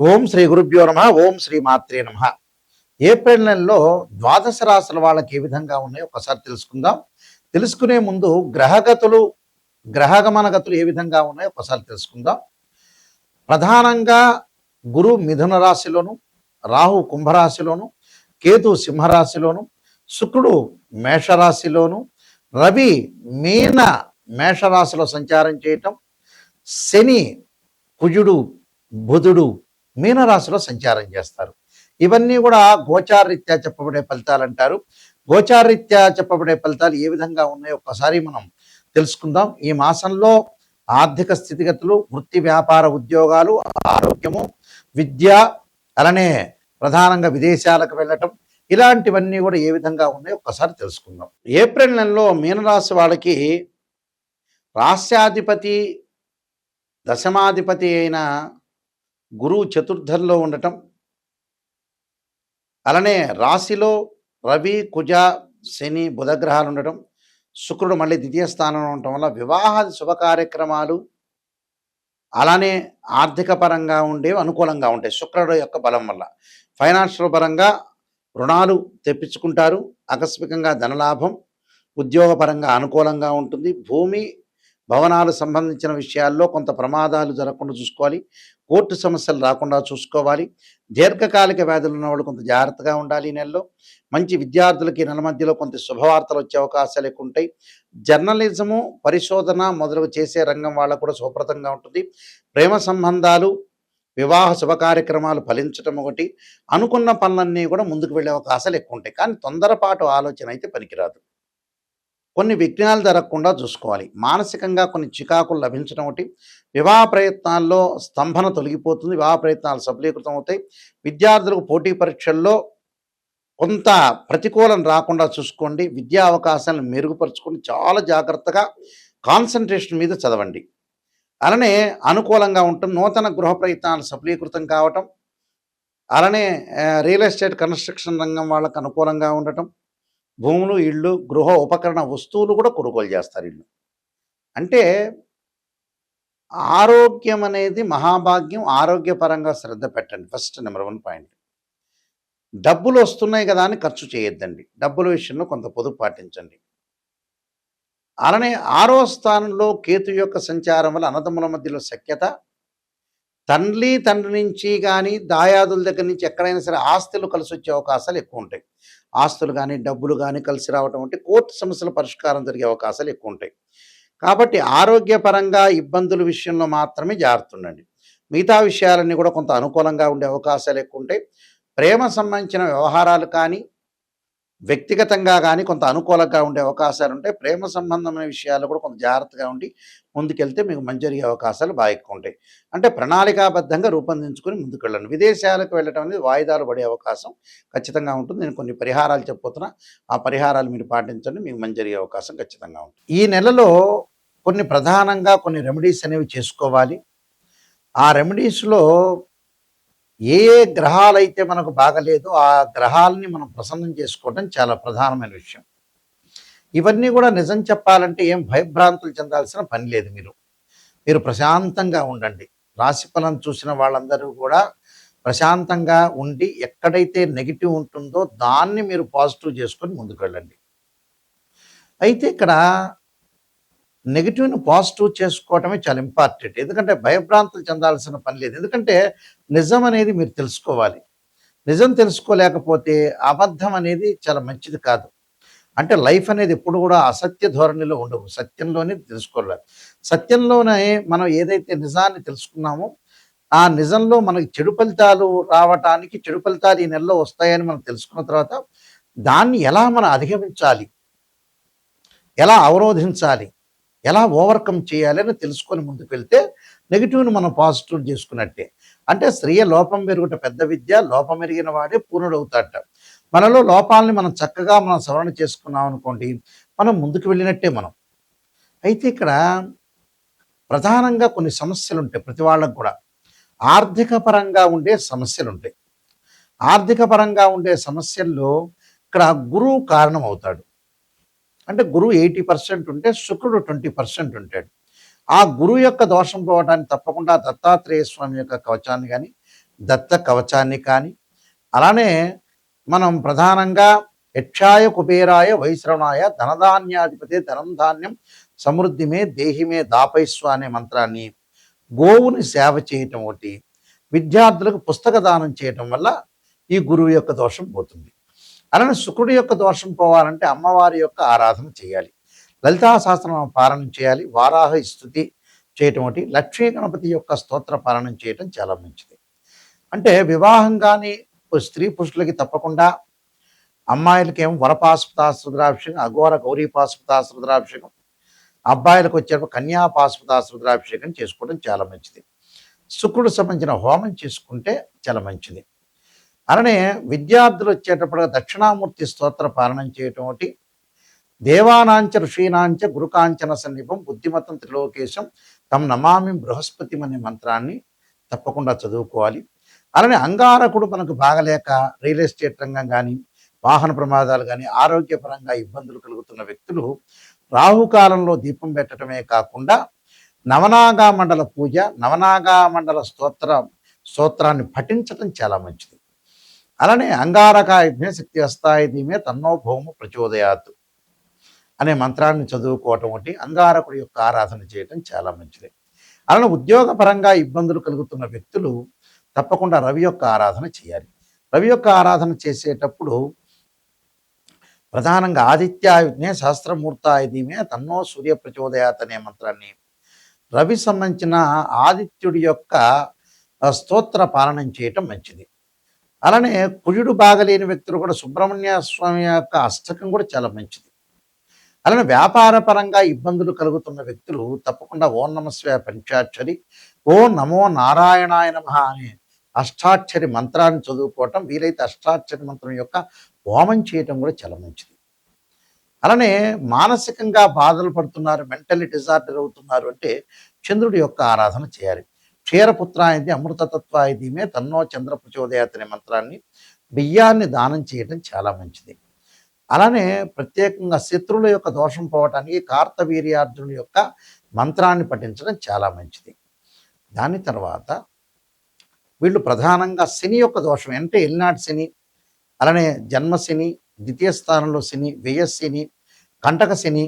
ఓం శ్రీ గురుభ్యో నమ. ఓం శ్రీ మాత్రే నమ. ఏప్రిల్ నెలలో ద్వాదశ రాశుల వాళ్ళకి ఏ విధంగా ఉన్నాయో ఒకసారి తెలుసుకుందాం. తెలుసుకునే ముందు గ్రహగమనగతులు ఏ విధంగా ఉన్నాయో ఒకసారి తెలుసుకుందాం. ప్రధానంగా గురు మిథున రాశిలోను, రాహు కుంభరాశిలోను, కేతు సింహరాశిలోను, శుక్రుడు మేషరాశిలోను, రవి మీన మేషరాశిలో సంచారం చేయటం, శని కుజుడు బుధుడు మీనరాశిలో సంచారం చేస్తారు. ఇవన్నీ కూడా గోచారరీత్యా చెప్పబడే ఫలితాలు అంటారు. గోచారరీత్యా చెప్పబడే ఫలితాలు ఏ విధంగా ఉన్నాయో ఒక్కసారి మనం తెలుసుకుందాం. ఈ మాసంలో ఆర్థిక స్థితిగతులు, వృత్తి వ్యాపార ఉద్యోగాలు, ఆరోగ్యము, విద్య, అలానే ప్రధానంగా విదేశాలకు వెళ్ళటం, ఇలాంటివన్నీ కూడా ఏ విధంగా ఉన్నాయో ఒక్కసారి తెలుసుకుందాం. ఏప్రిల్ నెలలో మీనరాశి వాళ్ళకి రాస్యాధిపతి దశమాధిపతి అయిన గురువు చతుర్థంలో ఉండటం, అలానే రాశిలో రవి కుజ శని బుధగ్రహాలు ఉండటం, శుక్రుడు మళ్ళీ ద్వితీయ స్థానంలో ఉండటం వల్ల వివాహాది శుభ కార్యక్రమాలు, అలానే ఆర్థిక పరంగా ఉండేవి అనుకూలంగా ఉంటాయి. శుక్రుడు యొక్క బలం వల్ల ఫైనాన్షియల్ పరంగా రుణాలు తెప్పించుకుంటారు. ఆకస్మికంగా ధనలాభం, ఉద్యోగపరంగా అనుకూలంగా ఉంటుంది. భూమి భవనాలు సంబంధించిన విషయాల్లో కొంత ప్రమాదాలు జరగకుండా చూసుకోవాలి. కోర్టు సమస్యలు రాకుండా చూసుకోవాలి. దీర్ఘకాలిక వ్యాధులు ఉన్నవాళ్ళు కొంత జాగ్రత్తగా ఉండాలి. ఈ నెలలో మంచి విద్యార్థులకి నెల మధ్యలో కొంత శుభవార్తలు వచ్చే అవకాశాలు ఎక్కువ ఉంటాయి. జర్నలిజము, పరిశోధన మొదలగు చేసే రంగం వాళ్ళకు కూడా శుభప్రదంగా ఉంటుంది. ప్రేమ సంబంధాలు, వివాహ శుభ కార్యక్రమాలు ఫలించడం ఒకటి, అనుకున్న పనులన్నీ కూడా ముందుకు వెళ్ళే అవకాశాలు ఎక్కువ ఉంటాయి. కానీ తొందరపాటు ఆలోచన అయితే పనికిరాదు. కొన్ని విఘ్నాలు జరగకుండా చూసుకోవాలి. మానసికంగా కొన్ని చికాకులు లభించడం ఒకటి, వివాహ ప్రయత్నాల్లో స్తంభన తొలగిపోతుంది. వివాహ ప్రయత్నాలు సఫలీకృతం అవుతాయి. విద్యార్థులకు పోటీ పరీక్షల్లో కొంత ప్రతికూలం రాకుండా చూసుకోండి. విద్యా అవకాశాలను మెరుగుపరుచుకొని చాలా జాగ్రత్తగా కాన్సన్ట్రేషన్ మీద చదవండి. అలానే అనుకూలంగా ఉంటుంది. నూతన గృహ ప్రయత్నాలు సఫలీకృతం కావటం, అలానే రియల్ ఎస్టేట్ కన్స్ట్రక్షన్ రంగం వాళ్ళకు అనుకూలంగా ఉండటం, భూములు, ఇళ్ళు, గృహ ఉపకరణ వస్తువులు కూడా కొనుగోలు చేస్తారు. ఇళ్ళు అంటే ఆరోగ్యం అనేది మహాభాగ్యం. ఆరోగ్యపరంగా శ్రద్ధ పెట్టండి. First number 1 point. డబ్బులు వస్తున్నాయి కదా అని ఖర్చు చేయొద్దండి. డబ్బుల విషయంలో కొంత పొదుపు పాటించండి. అలానే 6వ స్థానంలో కేతు యొక్క సంచారం వల్ల అన్నదమ్ముల మధ్యలో సఖ్యత, తండ్రి నుంచి కానీ దాయాదుల దగ్గర నుంచి ఎక్కడైనా సరే ఆస్తులు కలిసి వచ్చే అవకాశాలు ఎక్కువ ఉంటాయి. ఆస్తులు కానీ డబ్బులు కానీ కలిసి రావటం అంటే కోర్టు సమస్యల పరిష్కారం జరిగే అవకాశాలు ఎక్కువ ఉంటాయి. కాబట్టి ఆరోగ్యపరంగా ఇబ్బందుల విషయంలో మాత్రమే జాగ్రత్త ఉండండి. మిగతా విషయాలన్నీ కూడా కొంత అనుకూలంగా ఉండే అవకాశాలు ఎక్కువ ఉంటాయి. ప్రేమ సంబంధించిన వ్యవహారాలు కానీ వ్యక్తిగతంగా కానీ కొంత అనుకూలంగా ఉండే అవకాశాలు ఉంటాయి. ప్రేమ సంబంధమైన విషయాలు కూడా కొంత జాగ్రత్తగా ఉండి ముందుకెళ్తే మీకు మంచి జరిగే అవకాశాలు బాగా ఎక్కువ ఉంటాయి. అంటే ప్రణాళికాబద్ధంగా రూపొందించుకొని ముందుకు వెళ్ళండి. విదేశాలకు వెళ్ళడం అనేది వాయిదాలు పడే అవకాశం ఖచ్చితంగా ఉంటుంది. నేను కొన్ని పరిహారాలు చెప్పబోతున్నా. ఆ పరిహారాలు మీరు పాటించండి. మీకు మంచి జరిగే అవకాశం ఖచ్చితంగా ఉంటుంది. ఈ నెలలో ప్రధానంగా కొన్ని రెమెడీస్ అనేవి చేసుకోవాలి. ఆ రెమెడీస్లో ఏ ఏ గ్రహాలైతే మనకు బాగలేదో ఆ గ్రహాలని మనం ప్రసన్నం చేసుకోవడం చాలా ప్రధానమైన విషయం. ఇవన్నీ కూడా నిజం చెప్పాలంటే ఏం భయభ్రాంతులు చెందాల్సిన పని లేదు. మీరు ప్రశాంతంగా ఉండండి. రాశిఫలం చూసిన వాళ్ళందరూ కూడా ప్రశాంతంగా ఉండి ఎక్కడైతే నెగిటివ్ ఉంటుందో దాన్ని మీరు పాజిటివ్ చేసుకొని ముందుకు వెళ్ళండి. అయితే ఇక్కడ నెగిటివ్ని పాజిటివ్ చేసుకోవటమే చాలా ఇంపార్టెంట్. ఎందుకంటే భయభ్రాంతులు చెందాల్సిన పని లేదు. ఎందుకంటే నిజం అనేది మీరు తెలుసుకోవాలి. నిజం తెలుసుకోలేకపోతే అబద్ధం అనేది చాలా మంచిది కాదు. అంటే లైఫ్ అనేది ఎప్పుడు కూడా అసత్య ధోరణిలో ఉండవు. సత్యంలోనే తెలుసుకోవాలి. సత్యంలోనే మనం ఏదైతే నిజాన్ని తెలుసుకున్నామో ఆ నిజంలో మనకి చెడు ఫలితాలు రావటానికి, చెడు ఫలితాలు ఈ నెలలో వస్తాయని మనం తెలుసుకున్న తర్వాత దాన్ని ఎలా మనం అధిగమించాలి, ఎలా అవరోధించాలి, ఎలా ఓవర్కమ్ చేయాలి అని తెలుసుకొని ముందుకు వెళ్తే నెగిటివ్ని మనం పాజిటివ్ చేసుకున్నట్టే. అంటే స్త్రీయ లోపం పెరుగుట పెద్ద విద్య, లోపం ఎరిగిన వాడే పూర్ణుడవుతాడట. మనలో లోపాలని మనం చక్కగా సవరణ చేసుకున్నాం అనుకోండి, మనం ముందుకు వెళ్ళినట్టే మనం. అయితే ఇక్కడ ప్రధానంగా కొన్ని సమస్యలు ఉంటాయి. ప్రతి వాళ్ళకు కూడా ఆర్థిక పరంగా ఉండే సమస్యలు ఉంటాయి. ఆర్థిక పరంగా ఉండే సమస్యల్లో ఇక్కడ గురువు కారణం అవుతాడు. అంటే గురువు 80% ఉంటే శుక్రుడు 20% ఉంటాడు. ఆ గురువు యొక్క దోషం పోవడానికి తప్పకుండా దత్తాత్రేయ స్వామి యొక్క కవచాన్ని కానీ దత్త కవచాన్ని కానీ, అలానే మనం ప్రధానంగా యక్షాయ కుబేరాయ వైశ్రవణాయ ధనధాన్యాధిపతే ధనం ధాన్యం సమృద్ధిమే దేహిమే దాపైస్వ అనే మంత్రాన్ని, గోవుని సేవ చేయటం ఒకటి, విద్యార్థులకు పుస్తక దానం చేయటం వల్ల ఈ గురువు యొక్క దోషం పోతుంది. అలానే శుక్రుడి యొక్క దోషం పోవాలంటే అమ్మవారి యొక్క ఆరాధన చేయాలి, లలితా సహస్రనామ పారాయణం చేయాలి, వారాహ స్తుతి చేయటం ఒకటి, లక్ష్మీ గణపతి యొక్క స్తోత్ర పారాయణం చేయటం చాలా మంచిది. అంటే వివాహం కానీ స్త్రీ పురుషులకి తప్పకుండా, అమ్మాయిలకేమో వరపాశుపతాశ్రుద్రాభిషేకం, అఘోర గౌరీ పాశుపతాశ్రుద్రాభిషేకం, అబ్బాయిలకు వచ్చేటప్పుడు కన్యా పాశుపతాశ్రుద్రాభిషేకం చేసుకోవడం చాలా మంచిది. శుక్రుడు సంబంధించిన హోమం చేసుకుంటే చాలా మంచిది. అలానే విద్యార్థులు వచ్చేటప్పుడు దక్షిణామూర్తి స్తోత్ర పాలనం చేయటం ఒకటి, దేవానాంచ ఋషీనాంచ గురుకాంచన సన్నిపం బుద్ధిమతం త్రిలోకేశం తమ నమామి బృహస్పతి అనే మంత్రాన్ని తప్పకుండా చదువుకోవాలి. అలానే అంగారకుడు మనకు బాగలేక రియల్ ఎస్టేట్ రంగం కానీ, వాహన ప్రమాదాలు కానీ, ఆరోగ్యపరంగా ఇబ్బందులు కలుగుతున్న వ్యక్తులు రాహుకాలంలో దీపం పెట్టడమే కాకుండా నవనాగా మండల పూజ, నవనాగా మండల స్తోత్రాన్ని పఠించడం చాలా మంచిది. అలానే అంగారకాయుధ్మే శక్తి వస్తాయి ధీమే తన్నో భౌము ప్రచోదయాత్ అనే మంత్రాన్ని చదువుకోవటం ఒకటి, అంగారకుడి యొక్క ఆరాధన చేయటం చాలా మంచిది. అలానే ఉద్యోగపరంగా ఇబ్బందులు కలుగుతున్న వ్యక్తులు తప్పకుండా రవి యొక్క ఆరాధన చేయాలి. రవి యొక్క ఆరాధన చేసేటప్పుడు ప్రధానంగా ఆదిత్యాయుధ్నే సహస్రమూర్తాయుధీమే తన్నో సూర్య ప్రచోదయాత్ అనే మంత్రాన్ని, రవి సంబంధించిన ఆదిత్యుడి యొక్క స్తోత్ర పాలనం చేయటం మంచిది. అలానే కుజుడు బాగలేని వ్యక్తులు కూడా సుబ్రహ్మణ్య స్వామి యొక్క అష్టకం కూడా చాలా మంచిది. అలానే వ్యాపార పరంగా ఇబ్బందులు కలుగుతున్న వ్యక్తులు తప్పకుండా ఓం నమస్వ పంచాక్షరి, ఓం నమో నారాయణాయ నమః అనే అష్టాక్షరి మంత్రాన్ని చదువుకోవటం, వీలైతే అష్టాక్షరి మంత్రం యొక్క హోమం చేయటం కూడా చాలా మంచిది. అలానే మానసికంగా బాధలు పడుతున్నారు, మెంటల్లీ డిజార్డర్ అవుతున్నారు అంటే చంద్రుడి యొక్క ఆరాధన చేయాలి. క్షీరపుత్రాయది అమృతతత్వాయదిమే తన్నో చంద్ర ప్రచోదయాత్ అనే మంత్రాన్ని, బియ్యాన్ని దానం చేయటం చాలా మంచిది. అలానే ప్రత్యేకంగా శత్రువుల యొక్క దోషం పోవటానికి కార్తవీర్యార్జునుడి యొక్క మంత్రాన్ని పఠించడం చాలా మంచిది. దాని తర్వాత వీళ్ళు ప్రధానంగా శని యొక్క దోషం అంటే ఎల్నాటి శని, అలానే జన్మశని, ద్వితీయ స్థానంలో శని, వ్యయశని, కంటక శని.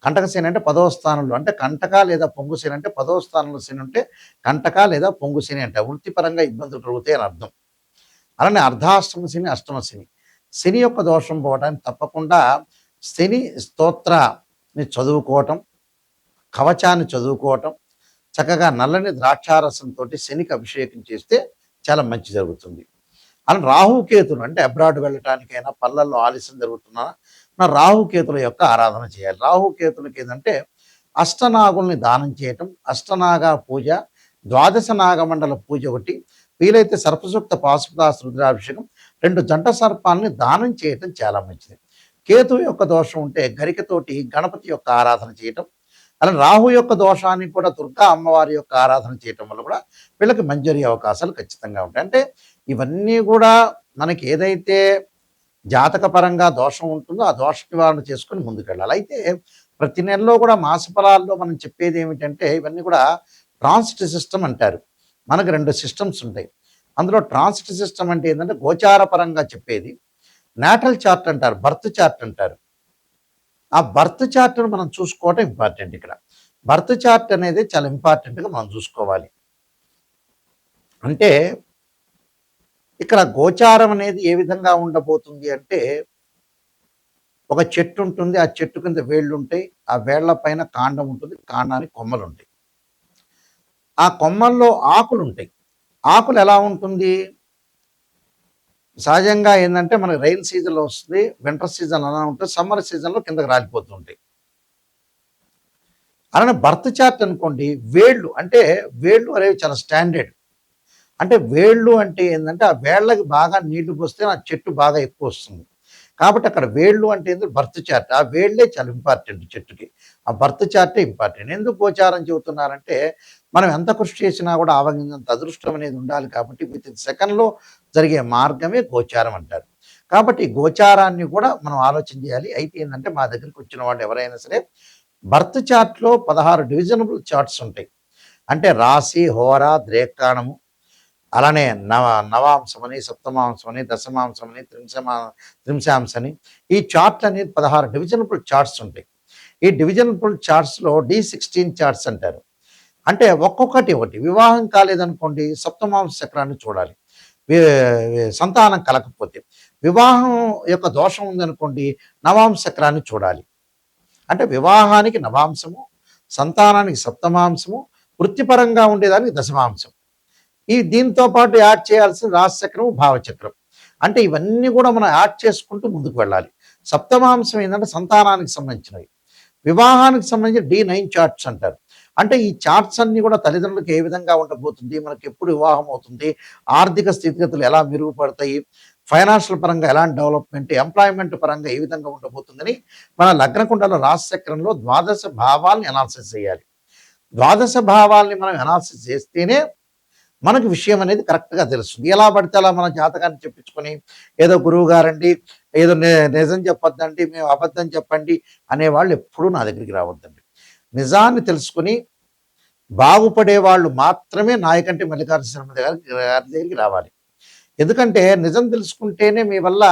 కంటక శని అంటే 10వ స్థానంలో, అంటే కంటక లేదా పొంగు శని అంటే 10వ స్థానంలో శని ఉంటే కంటక లేదా పొంగు శని అంటే వృత్తిపరంగా ఇబ్బందులు కలుగుతాయి అని అర్థం. అలానే అర్ధాష్టమ శని, అష్టమ శని, శని యొక్క దోషం పోవడానికి తప్పకుండా శని స్తోత్రాన్ని చదువుకోవటం, కవచాన్ని చదువుకోవటం, చక్కగా నల్లని ద్రాక్షారసంతో శనికి అభిషేకం చేస్తే చాలా మంచి జరుగుతుంది. అలా రాహుకేతులు అంటే అబ్రాడ్ వెళ్ళటానికైనా, పల్లల్లో ఆలస్యం జరుగుతున్నా రాహుకేతుల యొక్క ఆరాధన చేయాలి. రాహుకేతులకి ఏంటంటే అష్టనాగుల్ని దానం చేయటం, అష్టనాగ పూజ, ద్వాదశ నాగమండల పూజ ఒకటి, వీలైతే సర్పసూక్త పాశుపతాస్ రుద్రాభిషేకం, 2 జంట సర్పాలని దానం చేయటం చాలా మంచిది. కేతువు యొక్క దోషం ఉంటే గరికతోటి గణపతి యొక్క ఆరాధన చేయటం, అలా రాహు యొక్క దోషాన్ని కూడా దుర్గా అమ్మవారి యొక్క ఆరాధన చేయటం వల్ల కూడా వీళ్ళకి మంజరి అవకాశాలు ఖచ్చితంగా ఉంటాయి. అంటే ఇవన్నీ కూడా మనకి ఏదైతే జాతకపరంగా దోషం ఉంటుందో ఆ దోష నివారణ చేసుకొని ముందుకెళ్ళాలి. అయితే ప్రతి నెలలో కూడా మాస ఫలాల్లో మనం చెప్పేది ఏమిటంటే ఇవన్నీ కూడా ట్రాన్సిట్ సిస్టమ్ అంటారు. మనకు 2 సిస్టమ్స్ ఉంటాయి. అందులో ట్రాన్సిట్ సిస్టమ్ అంటే ఏంటంటే గోచార పరంగా చెప్పేది, నాటల్ చార్ట్ అంటారు, బర్త్ చార్ట్ అంటారు. ఆ బర్త్ చార్ట్ను మనం చూసుకోవటం ఇంపార్టెంట్. ఇక్కడ బర్త్ చార్ట్ అనేది చాలా ఇంపార్టెంట్గా మనం చూసుకోవాలి. అంటే ఇక్కడ గోచారం అనేది ఏ విధంగా ఉండబోతుంది అంటే, ఒక చెట్టు ఉంటుంది, ఆ చెట్టు కింద వేళ్ళు ఉంటాయి, ఆ వేళ్ల పైన కాండం ఉంటుంది, కాండానికి కొమ్మలు ఉంటాయి, ఆ కొమ్మల్లో ఆకులు ఉంటాయి. ఆకులు ఎలా ఉంటుంది, సహజంగా ఏంటంటే మనకి రైన్ సీజన్లో వస్తుంది, వింటర్ సీజన్ అలా ఉంటుంది, సమ్మర్ సీజన్లో కిందకి రాలిపోతూ ఉంటాయి. అలానే బర్త్ చార్ట్ అనుకోండి, వేళ్ళు అంటే వేళ్ళు అనేవి చాలా స్టాండర్డ్. అంటే వేళ్ళు అంటే ఏంటంటే ఆ వేళ్ళకి బాగా నీళ్లు పోస్తే ఆ చెట్టు బాగా ఎక్కువ వస్తుంది. కాబట్టి అక్కడ వేళ్ళు అంటే ఏంటంటే బర్త్ చార్ట్, ఆ వేళ్ళే చాలా ఇంపార్టెంట్ చెట్టుకి, ఆ బర్త్ చార్టే ఇంపార్టెంట్. ఎందుకు గోచారం చెబుతున్నారంటే మనం ఎంత కృషి చేసినా కూడా ఆవగింజంత అదృష్టం అనేది ఉండాలి. కాబట్టి విత్ ఇన్ సెకండ్లో జరిగే మార్గమే గోచారం అంటారు. కాబట్టి గోచారాన్ని కూడా మనం ఆలోచన చేయాలి. అయితే ఏంటంటే మా దగ్గరికి వచ్చిన వాళ్ళు ఎవరైనా సరే బర్త్ చార్ట్లో 16 డివిజనబుల్ చార్ట్స్ ఉంటాయి. అంటే రాశి, హోరా, ద్రేకాణము, అలానే నవాంశమని, సప్తమాంశమని, దశమాంశమని, త్రింశాంశని ఈ చార్ట్‌లు అనేది 16 డివిజనబుల్ చార్ట్స్ ఉంటాయి. ఈ డివిజనబుల్ చార్ట్స్‌లో D16 చార్ట్స్ అంటారు. అంటే ఒక్కొక్కటి ఒకటి. వివాహం కాలేదనుకోండి సప్తమాంశ చక్రాన్ని చూడాలి. సంతానం కలగకపోతే. వివాహం యొక్క దోషం ఉందనుకోండి నవాంశ చక్రాన్ని చూడాలి. అంటే వివాహానికి నవాంశము, సంతానానికి సప్తమాంశము, వృత్తిపరంగా ఉండేదానికి దశమాంశం. దీంతో పాటు యాడ్ చేయాల్సిన రాశిచక్రం, భావచక్రం. అంటే ఇవన్నీ కూడా మనం యాడ్ చేసుకుంటూ ముందుకు వెళ్ళాలి. సప్తమాంశం ఏంటంటే సంతానానికి సంబంధించినవి. వివాహానికి సంబంధించి D9 చార్ట్స్ అంటారు. అంటే ఈ చార్ట్స్ అన్నీ కూడా తల్లిదండ్రులకు ఏ విధంగా ఉండబోతుంది, మనకి ఎప్పుడు వివాహం అవుతుంది, ఆర్థిక స్థితిగతులు ఎలా మెరుగుపడతాయి, ఫైనాన్షియల్ పరంగా ఎలాంటి డెవలప్మెంట్, ఎంప్లాయ్మెంట్ పరంగా ఏ విధంగా ఉండబోతుందని మన లగ్నకుండలో రాశిచక్రంలో ద్వాదశ భావాల్ని అనాలిసిస్ చేయాలి. ద్వాదశ భావాల్ని మనం అనాలిసిస్ చేస్తేనే మనకు విషయం అనేది కరెక్ట్‌గా తెలుస్తుంది. ఎలా పడితే అలా మన జాతకాన్ని చెప్పించుకొని, ఏదో గురువు గారండి, ఏదో నిజం చెప్పొద్దండి, మేము అబద్ధం చెప్పండి అనేవాళ్ళు ఎప్పుడూ నా దగ్గరికి రావద్దండి. నిజాన్ని తెలుసుకొని బాగుపడే వాళ్ళు మాత్రమే నాయకంటి మల్లికార్జున శర్మ గారి దగ్గరికి రావాలి. ఎందుకంటే నిజం తెలుసుకుంటేనే మీ వల్ల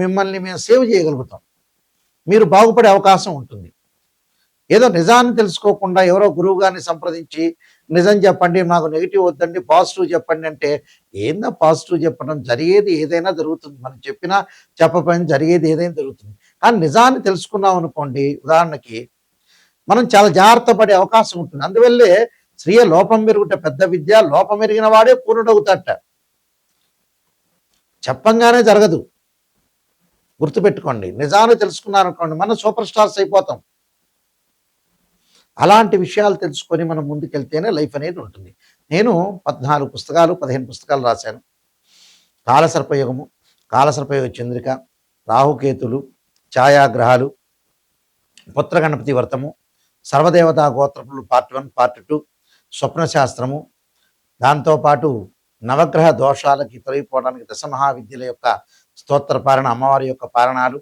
మిమ్మల్ని మేము సేవ్ చేయగలుగుతాం. మీరు బాగుపడే అవకాశం ఉంటుంది. ఏదో నిజాన్ని తెలుసుకోకుండా ఎవరో గురువు గారిని సంప్రదించి నిజం చెప్పండి, నాకు నెగిటివ్ వద్దండి, పాజిటివ్ చెప్పండి అంటే ఏందో పాజిటివ్ చెప్పడం, జరిగేది ఏదైనా జరుగుతుంది. మనం చెప్పినా చెప్పకపోయినా జరిగేది ఏదైనా జరుగుతుంది. కానీ నిజాన్ని తెలుసుకున్నాం అనుకోండి, ఉదాహరణకి మనం చాలా జాగ్రత్త పడే అవకాశం ఉంటుంది. అందువల్లే స్త్రీయ లోపం మెరుగుట పెద్ద విద్య, లోపం మెరిగిన వాడే పూర్ణుడవుతాడట. చెప్పంగానే జరగదు. గుర్తుపెట్టుకోండి. నిజాన్ని తెలుసుకున్నారనుకోండి మనం సూపర్ స్టార్స్ అయిపోతాం. అలాంటి విషయాలు తెలుసుకొని మనం ముందుకెళ్తేనే లైఫ్ అనేది ఉంటుంది. నేను 14 పుస్తకాలు, 15 పుస్తకాలు రాశాను. కాలసర్పయుగము, కాలసర్పయుగ చంద్రిక, రాహుకేతులు, ఛాయాగ్రహాలు, పుత్రగణపతి వ్రతము, సర్వదేవతా గోత్రములు పార్ట్ 1, పార్ట్ 2, స్వప్నశాస్త్రము, దాంతోపాటు నవగ్రహ దోషాలకి తొలగిపోవడానికి దశమహావిద్యల యొక్క స్తోత్ర పారణ, అమ్మవారి యొక్క పారణాలు,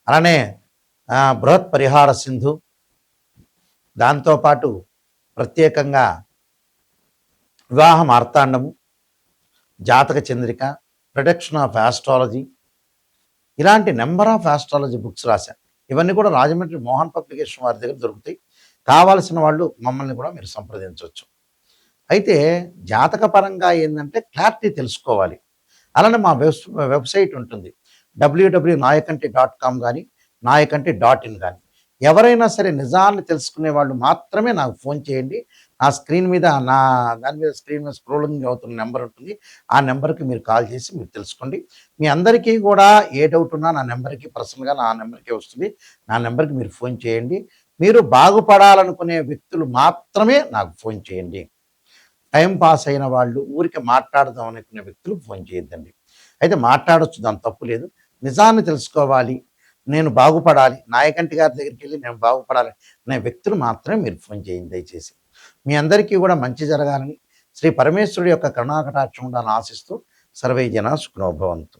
అలానే బృహత్ పరిహార సింధు, దాంతోపాటు ప్రత్యేకంగా వివాహ మార్తాండము, జాతక చంద్రిక, ప్రొడక్షన్ ఆఫ్ ఆస్ట్రాలజీ, ఇలాంటి నెంబర్ ఆఫ్ ఆస్ట్రాలజీ బుక్స్ రాశాను. ఇవన్నీ కూడా రాజమండ్రి మోహన్ పబ్లికేషన్ వారి దగ్గర దొరుకుతాయి. కావాల్సిన వాళ్ళు మమ్మల్ని కూడా మీరు సంప్రదించవచ్చు. అయితే జాతక పరంగా ఏంటంటే క్లారిటీ తెలుసుకోవాలి. అలానే మా వెబ్సైట్ ఉంటుంది. www.nayakanti.com కానీ, nayakanti.in కానీ. ఎవరైనా సరే నిజాన్ని తెలుసుకునే వాళ్ళు మాత్రమే నాకు ఫోన్ చేయండి. నా స్క్రీన్ మీద స్క్రీన్ మీద స్క్రోలింగ్ అవుతున్న నెంబర్ ఉంటుంది. ఆ నెంబర్కి మీరు కాల్ చేసి మీరు తెలుసుకోండి. మీ అందరికీ కూడా ఏ డౌట్ ఉన్నా నా నెంబర్కి పర్సనల్గా నా నెంబర్కే వస్తుంది. నా నెంబర్కి మీరు ఫోన్ చేయండి. మీరు బాగుపడాలనుకునే వ్యక్తులు మాత్రమే నాకు ఫోన్ చేయండి. టైం పాస్ అయిన వాళ్ళు, ఊరికి మాట్లాడదాం అనుకునే వ్యక్తులు ఫోన్ చేయొద్దండి. అయితే మాట్లాడొచ్చు, దాని తప్పు లేదు. నిజాన్ని తెలుసుకోవాలి, నేను బాగుపడాలి, నాయకంటి గారి దగ్గరికి వెళ్ళి నేను బాగుపడాలి అనే వ్యక్తులు మాత్రమే మీరు ఫోన్ చేయండి దయచేసి. మీ అందరికీ కూడా మంచి జరగాలని శ్రీ పరమేశ్వరుడి యొక్క కరుణాకటాక్షం ఉండాలని ఆశిస్తూ సర్వే జన సుఖినో భవంతు.